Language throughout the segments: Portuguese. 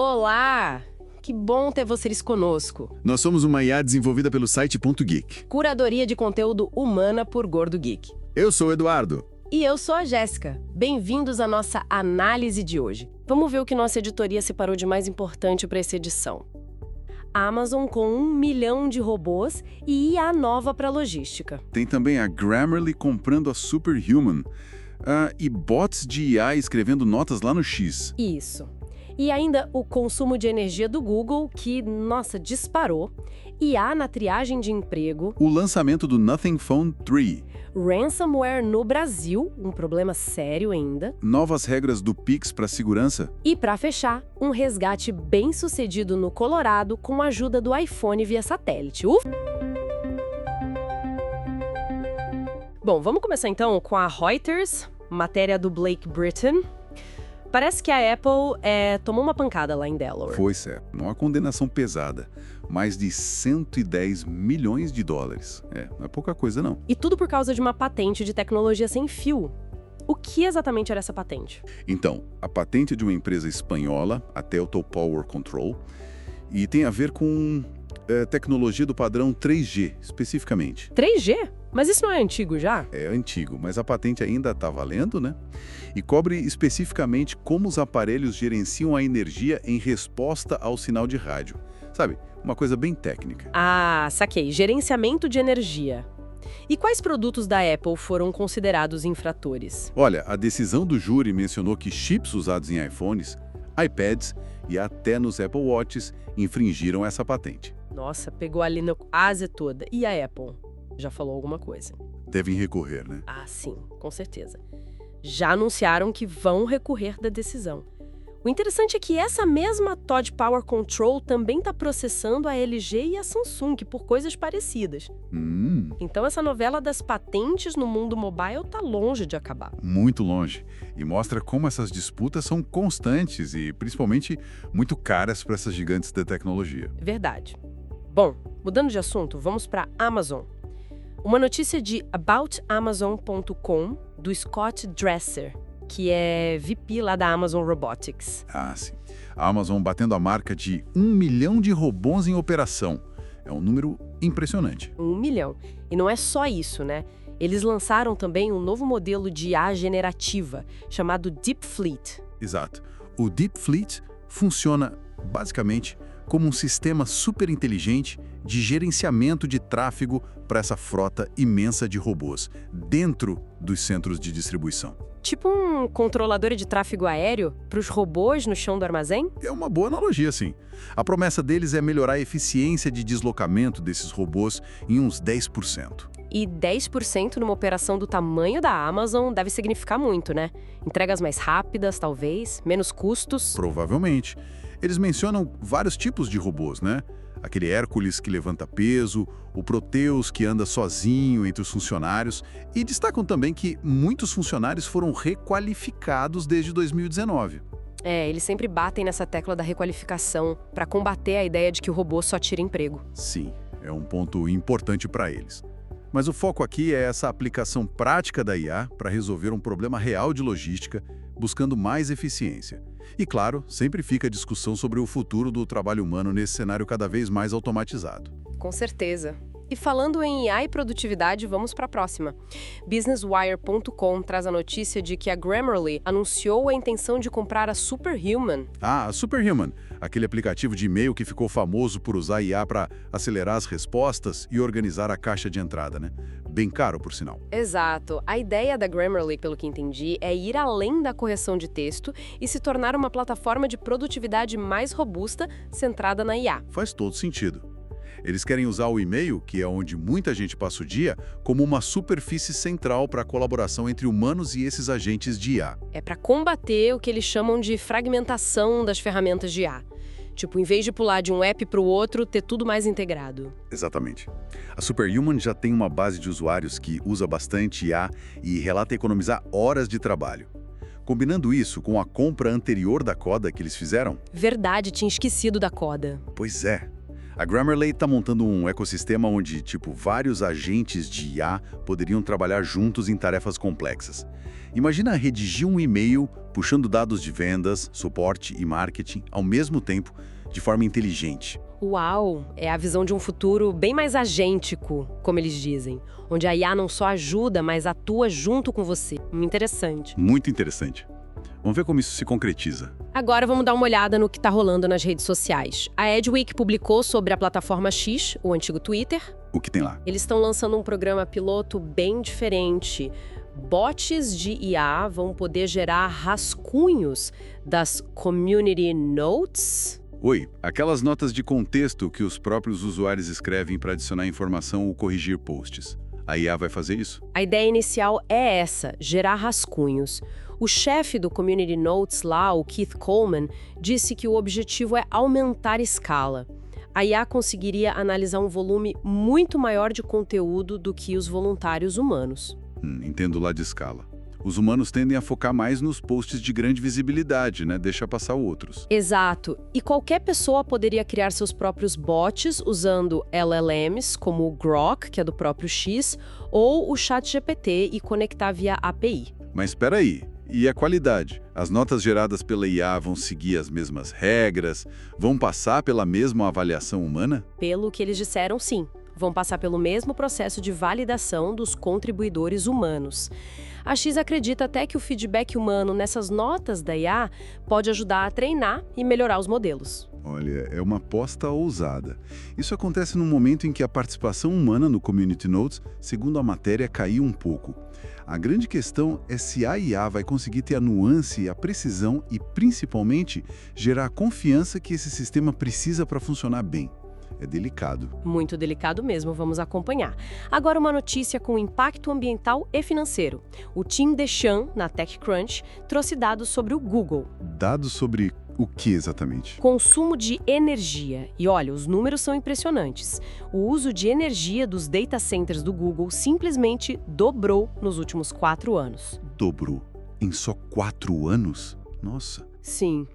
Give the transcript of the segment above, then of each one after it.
Olá! Que bom ter vocês conosco. Nós somos uma IA desenvolvida pelo site .geek. Curadoria de conteúdo humana por Gordo Geek. Eu sou o Eduardo. E eu sou a Jéssica. Bem-vindos à nossa análise de hoje. Vamos ver o que nossa editoria separou de mais importante para essa edição. Amazon com 1 milhão de robôs e IA nova para logística. Tem também a Grammarly comprando a Superhuman. E bots de IA escrevendo notas lá no X. Isso. E ainda o consumo de energia do Google, que, nossa, disparou. IA na triagem de emprego. O lançamento do Nothing Phone 3. Ransomware no Brasil, um problema sério ainda. Novas regras do Pix para segurança. E para fechar, um resgate bem sucedido no Colorado com a ajuda do iPhone via satélite. Bom, vamos começar então com a Reuters, matéria do Blake Britton. Parece que a Apple tomou uma pancada lá em Delaware. Foi certo. Uma condenação pesada. Mais de 110 milhões de dólares. Não é pouca coisa, não. E tudo por causa de uma patente de tecnologia sem fio. O que exatamente era essa patente? Então, a patente é de uma empresa espanhola, a Telto Power Control, e tem a ver com tecnologia do padrão 3G, especificamente. 3G? Mas isso não é antigo já? É antigo, mas a patente ainda está valendo, né? E cobre especificamente como os aparelhos gerenciam a energia em resposta ao sinal de rádio. Sabe, uma coisa bem técnica. Ah, saquei. Gerenciamento de energia. E quais produtos da Apple foram considerados infratores? Olha, a decisão do júri mencionou que chips usados em iPhones, iPads e até nos Apple Watches infringiram essa patente. Nossa, pegou ali na Ásia toda. E a Apple? Já falou alguma coisa? Devem recorrer, né? Ah, sim, com certeza. Já anunciaram que vão recorrer da decisão. O interessante é que essa mesma Todd Power Control também está processando a LG e a Samsung por coisas parecidas. Então essa novela das patentes no mundo mobile está longe de acabar. Muito longe. E mostra como essas disputas são constantes e, principalmente, muito caras para essas gigantes da tecnologia. Verdade. Bom, mudando de assunto, vamos para Amazon. Uma notícia de aboutamazon.com do Scott Dresser, que é VP lá da Amazon Robotics. Ah, sim. A Amazon batendo a marca de 1 milhão de robôs em operação. É um número impressionante. 1 milhão. E não é só isso, né? Eles lançaram também um novo modelo de IA generativa, chamado Deep Fleet. Exato. O Deep Fleet funciona, basicamente, como um sistema super inteligente de gerenciamento de tráfego para essa frota imensa de robôs, dentro dos centros de distribuição. Tipo um controlador de tráfego aéreo para os robôs no chão do armazém? É uma boa analogia, sim. A promessa deles é melhorar a eficiência de deslocamento desses robôs em uns 10%. E 10% numa operação do tamanho da Amazon deve significar muito, né? Entregas mais rápidas, talvez, menos custos. Provavelmente. Eles mencionam vários tipos de robôs, né? Aquele Hércules que levanta peso, o Proteus que anda sozinho entre os funcionários, e destacam também que muitos funcionários foram requalificados desde 2019. Eles sempre batem nessa tecla da requalificação para combater a ideia de que o robô só tira emprego. Sim, é um ponto importante para eles. Mas o foco aqui é essa aplicação prática da IA para resolver um problema real de logística, buscando mais eficiência. E, claro, sempre fica a discussão sobre o futuro do trabalho humano nesse cenário cada vez mais automatizado. Com certeza. E falando em IA e produtividade, vamos para a próxima. BusinessWire.com traz a notícia de que a Grammarly anunciou a intenção de comprar a Superhuman. Ah, a Superhuman, aquele aplicativo de e-mail que ficou famoso por usar IA para acelerar as respostas e organizar a caixa de entrada, né? Bem caro, por sinal. Exato. A ideia da Grammarly, pelo que entendi, é ir além da correção de texto e se tornar uma plataforma de produtividade mais robusta, centrada na IA. Faz todo sentido. Eles querem usar o e-mail, que é onde muita gente passa o dia, como uma superfície central para a colaboração entre humanos e esses agentes de IA. É para combater o que eles chamam de fragmentação das ferramentas de IA. Tipo, em vez de pular de um app para o outro, ter tudo mais integrado. Exatamente. A Superhuman já tem uma base de usuários que usa bastante IA e relata economizar horas de trabalho. Combinando isso com a compra anterior da Coda que eles fizeram? Verdade, tinha esquecido da Coda. Pois é. A Grammarly está montando um ecossistema onde, vários agentes de IA poderiam trabalhar juntos em tarefas complexas. Imagina redigir um e-mail puxando dados de vendas, suporte e marketing ao mesmo tempo, de forma inteligente. Uau! É a visão de um futuro bem mais agêntico, como eles dizem, onde a IA não só ajuda, mas atua junto com você. Interessante. Muito interessante. Vamos ver como isso se concretiza. Agora vamos dar uma olhada no que está rolando nas redes sociais. A Adweek publicou sobre a plataforma X, o antigo Twitter. O que tem lá? Eles estão lançando um programa piloto bem diferente. Bots de IA vão poder gerar rascunhos das Community Notes. Oi, aquelas notas de contexto que os próprios usuários escrevem para adicionar informação ou corrigir posts. A IA vai fazer isso? A ideia inicial é essa, gerar rascunhos. O chefe do Community Notes lá, o Keith Coleman, disse que o objetivo é aumentar a escala. A IA conseguiria analisar um volume muito maior de conteúdo do que os voluntários humanos. Entendo lá de escala. Os humanos tendem a focar mais nos posts de grande visibilidade, né? Deixa passar outros. Exato. E qualquer pessoa poderia criar seus próprios bots usando LLMs, como o Grok, que é do próprio X, ou o ChatGPT e conectar via API. Mas espera aí. E a qualidade? As notas geradas pela IA vão seguir as mesmas regras? Vão passar pela mesma avaliação humana? Pelo que eles disseram, sim. Vão passar pelo mesmo processo de validação dos contribuidores humanos. A X acredita até que o feedback humano nessas notas da IA pode ajudar a treinar e melhorar os modelos. Olha, é uma aposta ousada. Isso acontece num momento em que a participação humana no Community Notes, segundo a matéria, caiu um pouco. A grande questão é se a IA vai conseguir ter a nuance, a precisão e, principalmente, gerar a confiança que esse sistema precisa para funcionar bem. É delicado. Muito delicado mesmo, vamos acompanhar. Agora uma notícia com impacto ambiental e financeiro. O Tim Deschamps, na TechCrunch, trouxe dados sobre o Google. Dados sobre o que exatamente? Consumo de energia. E olha, os números são impressionantes. O uso de energia dos data centers do Google simplesmente dobrou nos últimos 4 anos. Dobrou? Em só 4 anos? Nossa. Sim.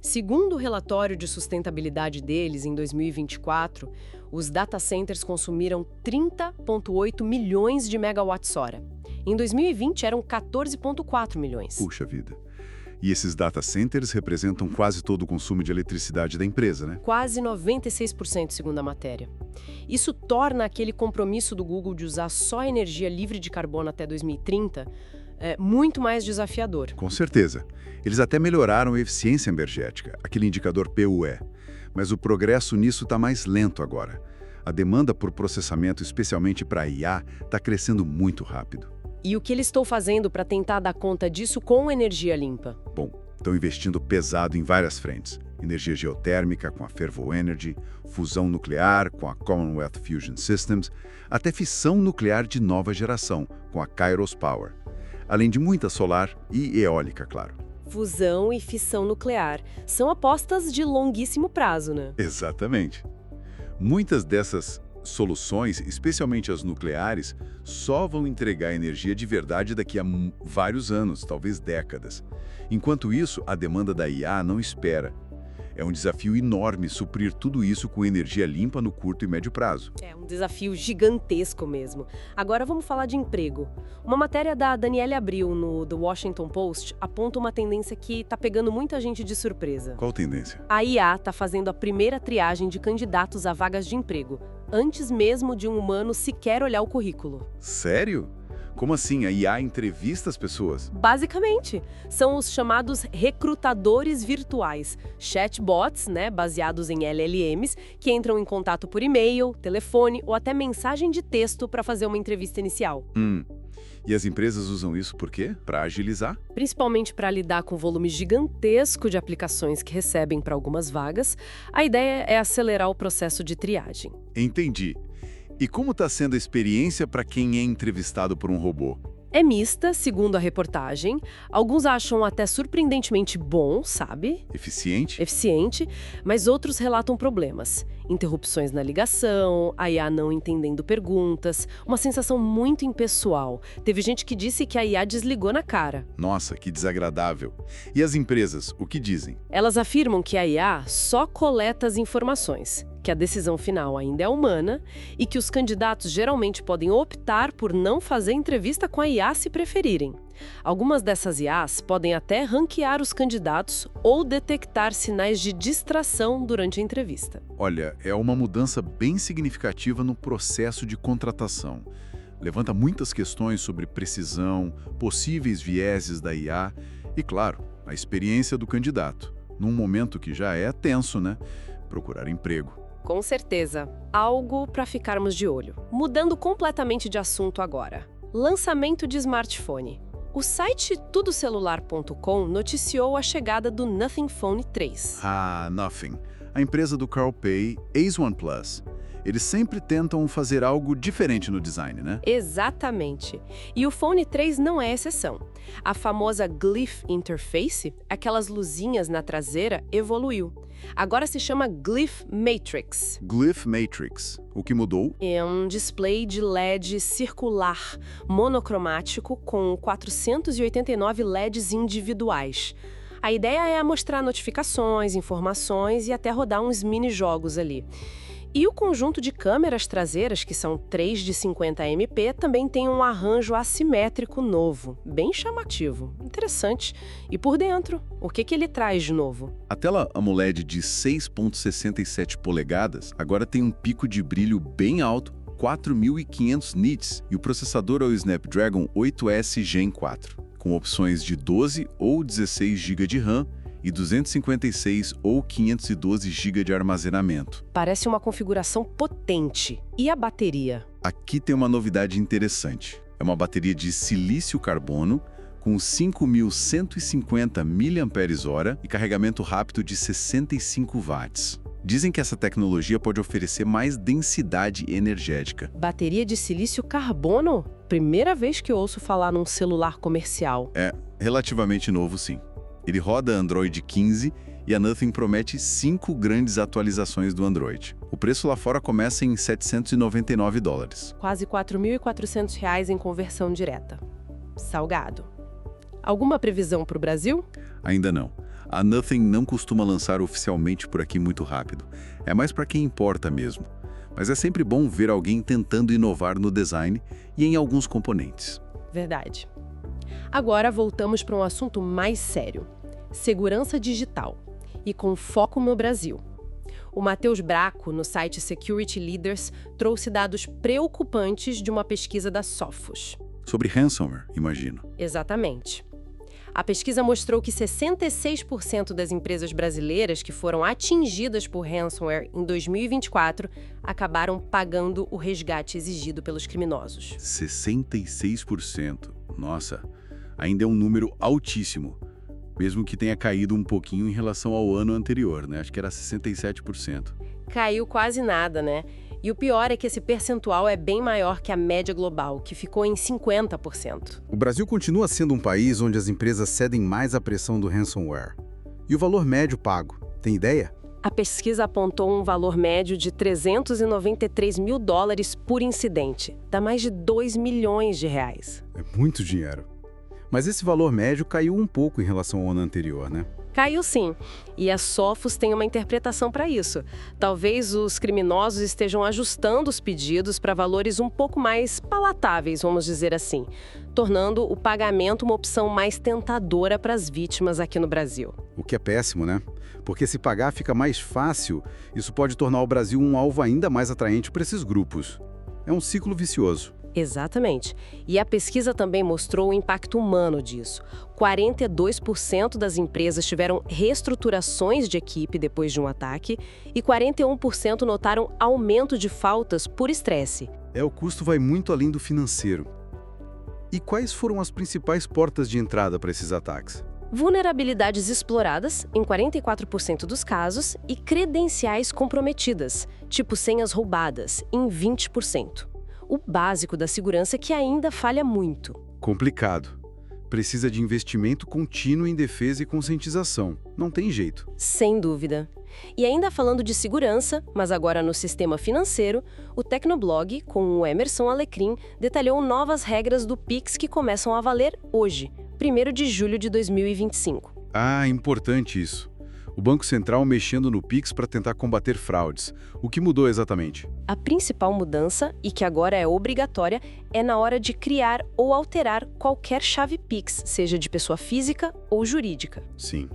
Segundo o relatório de sustentabilidade deles, em 2024, os data centers consumiram 30,8 milhões de megawatts-hora. Em 2020, eram 14,4 milhões. Puxa vida. E esses data centers representam quase todo o consumo de eletricidade da empresa, né? Quase 96%, segundo a matéria. Isso torna aquele compromisso do Google de usar só energia livre de carbono até 2030 muito mais desafiador. Com certeza. Eles até melhoraram a eficiência energética, aquele indicador PUE. Mas o progresso nisso está mais lento agora. A demanda por processamento, especialmente para IA, está crescendo muito rápido. E o que eles estão fazendo para tentar dar conta disso com energia limpa? Bom, estão investindo pesado em várias frentes. Energia geotérmica com a Fervo Energy, fusão nuclear com a Commonwealth Fusion Systems, até fissão nuclear de nova geração com a Kairos Power. Além de muita solar e eólica, claro. Fusão e fissão nuclear são apostas de longuíssimo prazo, né? Exatamente. Muitas dessas soluções, especialmente as nucleares, só vão entregar energia de verdade daqui a vários anos, talvez décadas. Enquanto isso, a demanda da IA não espera. É um desafio enorme suprir tudo isso com energia limpa no curto e médio prazo. É um desafio gigantesco mesmo. Agora vamos falar de emprego. Uma matéria da Danielle Abril no The Washington Post aponta uma tendência que está pegando muita gente de surpresa. Qual tendência? A IA está fazendo a primeira triagem de candidatos a vagas de emprego, antes mesmo de um humano sequer olhar o currículo. Sério? Como assim? A IA entrevista as pessoas? Basicamente, são os chamados recrutadores virtuais, chatbots, baseados em LLMs, que entram em contato por e-mail, telefone ou até mensagem de texto para fazer uma entrevista inicial. E as empresas usam isso por quê? Para agilizar? Principalmente para lidar com o volume gigantesco de aplicações que recebem para algumas vagas, a ideia é acelerar o processo de triagem. Entendi. E como está sendo a experiência para quem é entrevistado por um robô? É mista, segundo a reportagem. Alguns acham até surpreendentemente bom, sabe? Eficiente, mas outros relatam problemas. Interrupções na ligação, a IA não entendendo perguntas, uma sensação muito impessoal. Teve gente que disse que a IA desligou na cara. Nossa, que desagradável. E as empresas, o que dizem? Elas afirmam que a IA só coleta as informações. que a decisão final ainda é humana e que os candidatos geralmente podem optar por não fazer entrevista com a IA se preferirem. Algumas dessas IAs podem até ranquear os candidatos ou detectar sinais de distração durante a entrevista. Olha, é uma mudança bem significativa no processo de contratação. Levanta muitas questões sobre precisão, possíveis vieses da IA e, claro, a experiência do candidato, num momento que já é tenso, né? Procurar emprego. Com certeza, algo para ficarmos de olho. Mudando completamente de assunto agora. Lançamento de smartphone. O site tudocelular.com noticiou a chegada do Nothing Phone 3. Ah, Nothing. A empresa do Carl Pei, ex-OnePlus. Eles sempre tentam fazer algo diferente no design, né? Exatamente. E o Phone 3 não é exceção. A famosa Glyph Interface, aquelas luzinhas na traseira, evoluiu. Agora se chama Glyph Matrix. Glyph Matrix. O que mudou? É um display de LED circular, monocromático, com 489 LEDs individuais. A ideia é mostrar notificações, informações e até rodar uns mini-jogos ali. E o conjunto de câmeras traseiras, que são 3 de 50 MP, também tem um arranjo assimétrico novo, bem chamativo, interessante. E por dentro, o que ele traz de novo? A tela AMOLED de 6,67 polegadas agora tem um pico de brilho bem alto, 4.500 nits, e o processador é o Snapdragon 8S Gen 4, com opções de 12 ou 16 GB de RAM, e 256 ou 512 GB de armazenamento. Parece uma configuração potente. E a bateria? Aqui tem uma novidade interessante. É uma bateria de silício-carbono com 5.150 mAh e carregamento rápido de 65 watts. Dizem que essa tecnologia pode oferecer mais densidade energética. Bateria de silício-carbono? Primeira vez que eu ouço falar num celular comercial. É relativamente novo, sim. Ele roda Android 15 e a Nothing promete 5 grandes atualizações do Android. O preço lá fora começa em $799. Quase R$ 4.400 em conversão direta. Salgado. Alguma previsão para o Brasil? Ainda não. A Nothing não costuma lançar oficialmente por aqui muito rápido. É mais para quem importa mesmo. Mas é sempre bom ver alguém tentando inovar no design e em alguns componentes. Verdade. Agora voltamos para um assunto mais sério. Segurança digital, e com foco no Brasil. O Matheus Braco, no site Security Leaders, trouxe dados preocupantes de uma pesquisa da Sophos. Sobre ransomware, imagino. Exatamente. A pesquisa mostrou que 66% das empresas brasileiras que foram atingidas por ransomware em 2024 acabaram pagando o resgate exigido pelos criminosos. 66%. Nossa, ainda é um número altíssimo. Mesmo que tenha caído um pouquinho em relação ao ano anterior, né? Acho que era 67%. Caiu quase nada, né? E o pior é que esse percentual é bem maior que a média global, que ficou em 50%. O Brasil continua sendo um país onde as empresas cedem mais à pressão do ransomware. E o valor médio pago, tem ideia? A pesquisa apontou um valor médio de $393 mil por incidente. Dá mais de R$2 milhões. É muito dinheiro. Mas esse valor médio caiu um pouco em relação ao ano anterior, né? Caiu sim. E a Sophos tem uma interpretação para isso. Talvez os criminosos estejam ajustando os pedidos para valores um pouco mais palatáveis, vamos dizer assim, tornando o pagamento uma opção mais tentadora para as vítimas aqui no Brasil. O que é péssimo, né? Porque se pagar fica mais fácil, isso pode tornar o Brasil um alvo ainda mais atraente para esses grupos. É um ciclo vicioso. Exatamente. E a pesquisa também mostrou o impacto humano disso. 42% das empresas tiveram reestruturações de equipe depois de um ataque e 41% notaram aumento de faltas por estresse. O custo vai muito além do financeiro. E quais foram as principais portas de entrada para esses ataques? Vulnerabilidades exploradas, em 44% dos casos, e credenciais comprometidas, tipo senhas roubadas, em 20%. O básico da segurança que ainda falha muito. Complicado. Precisa de investimento contínuo em defesa e conscientização. Não tem jeito. Sem dúvida. E ainda falando de segurança, mas agora no sistema financeiro, o Tecnoblog, com o Emerson Alecrim, detalhou novas regras do Pix que começam a valer hoje, 1º de julho de 2025. Ah, importante isso. O Banco Central mexendo no Pix para tentar combater fraudes. O que mudou exatamente? A principal mudança, e que agora é obrigatória, é na hora de criar ou alterar qualquer chave Pix, seja de pessoa física ou jurídica. Sim.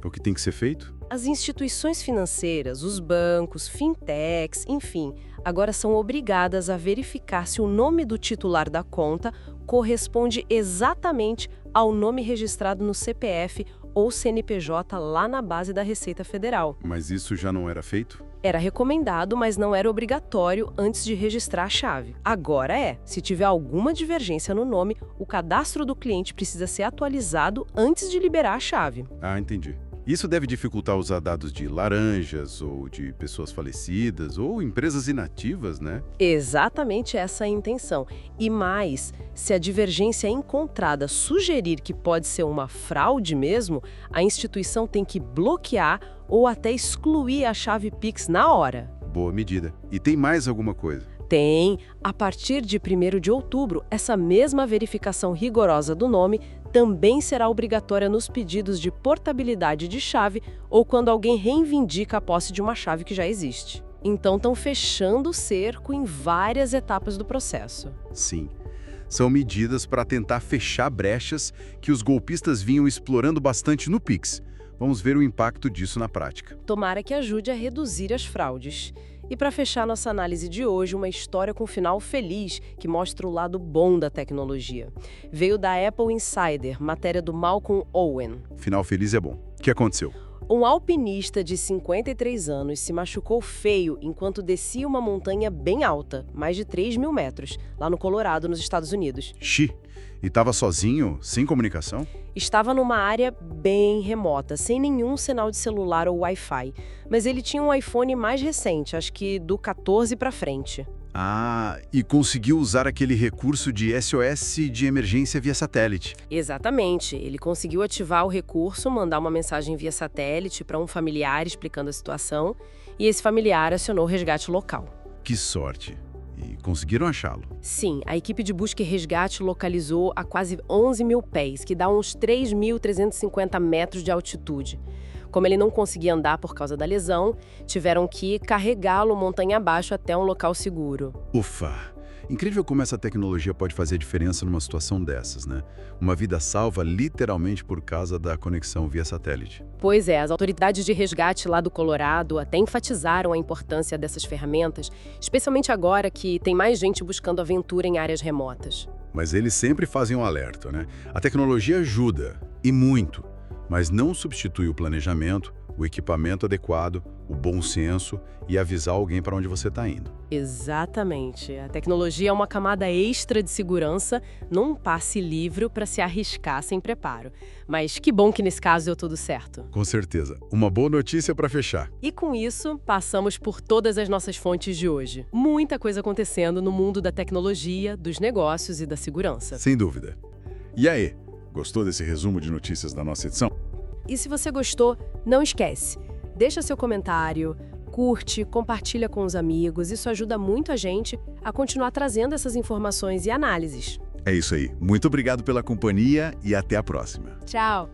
O que tem que ser feito? As instituições financeiras, os bancos, fintechs, enfim, agora são obrigadas a verificar se o nome do titular da conta corresponde exatamente ao nome registrado no CPF ou CNPJ lá na base da Receita Federal. Mas isso já não era feito? Era recomendado, mas não era obrigatório antes de registrar a chave. Agora é. Se tiver alguma divergência no nome, o cadastro do cliente precisa ser atualizado antes de liberar a chave. Ah, entendi. Isso deve dificultar usar dados de laranjas ou de pessoas falecidas ou empresas inativas, né? Exatamente essa é a intenção. E mais, se a divergência encontrada sugerir que pode ser uma fraude mesmo, a instituição tem que bloquear ou até excluir a chave Pix na hora. Boa medida. E tem mais alguma coisa? Tem. A partir de 1º de outubro, essa mesma verificação rigorosa do nome também será obrigatória nos pedidos de portabilidade de chave ou quando alguém reivindica a posse de uma chave que já existe. Então, estão fechando o cerco em várias etapas do processo. Sim. São medidas para tentar fechar brechas que os golpistas vinham explorando bastante no Pix. Vamos ver o impacto disso na prática. Tomara que ajude a reduzir as fraudes. E para fechar nossa análise de hoje, uma história com final feliz que mostra o lado bom da tecnologia. Veio da Apple Insider, matéria do Malcolm Owen. Final feliz é bom. O que aconteceu? Um alpinista de 53 anos se machucou feio enquanto descia uma montanha bem alta, mais de 3.000 metros, lá no Colorado, nos Estados Unidos. Xi. E estava sozinho, sem comunicação? Estava numa área bem remota, sem nenhum sinal de celular ou Wi-Fi. Mas ele tinha um iPhone mais recente, acho que do 14 para frente. Ah, e conseguiu usar aquele recurso de SOS de emergência via satélite. Exatamente. Ele conseguiu ativar o recurso, mandar uma mensagem via satélite para um familiar explicando a situação, e esse familiar acionou o resgate local. Que sorte. E conseguiram achá-lo. Sim, a equipe de busca e resgate localizou a quase 11.000 pés, que dá uns 3.350 metros de altitude. Como ele não conseguia andar por causa da lesão, tiveram que carregá-lo montanha abaixo até um local seguro. Ufa! Incrível como essa tecnologia pode fazer diferença numa situação dessas, né? Uma vida salva literalmente por causa da conexão via satélite. Pois é, as autoridades de resgate lá do Colorado até enfatizaram a importância dessas ferramentas, especialmente agora que tem mais gente buscando aventura em áreas remotas. Mas eles sempre fazem um alerta, né? A tecnologia ajuda, e muito, mas não substitui o planejamento, o equipamento adequado, o bom senso e avisar alguém para onde você está indo. Exatamente. A tecnologia é uma camada extra de segurança, num passe livre para se arriscar sem preparo. Mas que bom que nesse caso deu tudo certo. Com certeza. Uma boa notícia para fechar. E com isso, passamos por todas as nossas fontes de hoje. Muita coisa acontecendo no mundo da tecnologia, dos negócios e da segurança. Sem dúvida. E aí, gostou desse resumo de notícias da nossa edição? E se você gostou, não esquece, deixa seu comentário, curte, compartilha com os amigos, isso ajuda muito a gente a continuar trazendo essas informações e análises. É isso aí. Muito obrigado pela companhia e até a próxima. Tchau!